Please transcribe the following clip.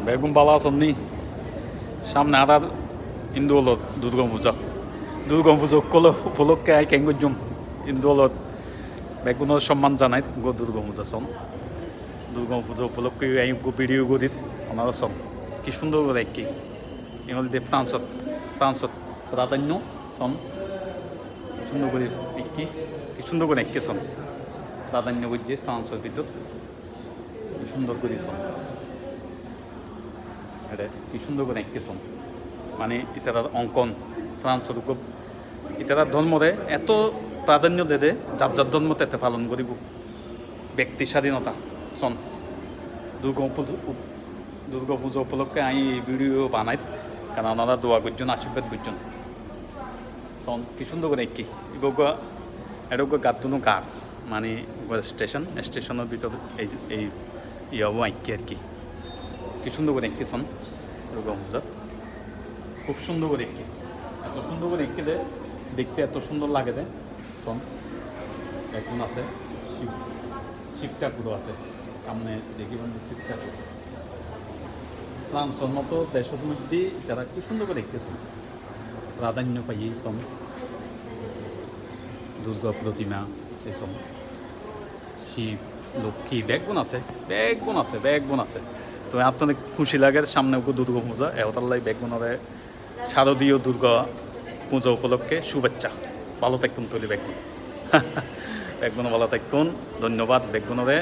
বেগুন বালা আসননি সামনে আদার ইন্দু হলত দুর্গা পূজা উপলক্ষে আই কেঙ্গুজম ইন্দু হলত বেগুনের সম্মান জানাই গো দুর্গা পূজা সন দুর্গা পূজা উপলক্ষে আই ভিডিও গদিত ওনারা সন কি সুন্দর করে কি ইংলিশে ফ্রান্সত প্রাধান্য সন সুন্দর করে কি সুন্দর করে একে সন প্রাধান্য বুঝছে ফ্রান্সের ভিতর কি সুন্দর করে সন এটা কি সুন্দর করে একে সন মানে ইতারার অঙ্কন ফ্রান্সের খুব ইতারার ধর্মরে এত প্রাধান্য দেদে যার যার ধর্ম এতে পালন করিব ব্যক্তি স্বাধীনতা সন দুর্গা পুজো উপলক্ষে আমি এই ভিডিও বানাই কারণ ওনারা দোয়া করছেন আশীর্বাদ করছেন সন কি সুন্দর করে কি এটা গাতুনো গাছ মানে স্টেশনের ভিতর এই হবো আঁকি আর কি সুন্দর করে এঁকে সন দুর্গা পূজা খুব সুন্দর করে এঁকে এত সুন্দর করে এঁকে দেয় দেখতে এত সুন্দর লাগে দেয় সন এখন আছে শিব ঠাকুরও আছে সামনে দেখি শিব ঠাকুর ফ্রান্সের মতো দেশের মধ্যে তারা খুব সুন্দর করে এঁকেছেন প্রাধান্য পাইয়ে সন দুর্গা প্রতিমা এসব শিব লক্ষ্মী বেগুন আছে তো আপনার খুশি লাগে সামনে দুর্গা পূজা এহতাল্লাই বেগুনরে শারদীয় দুর্গা পূজা উপলক্ষে শুভেচ্ছা ভালো থাকুন তৈরি বেগুন ভালো থাকুন ধন্যবাদ বেগুনরে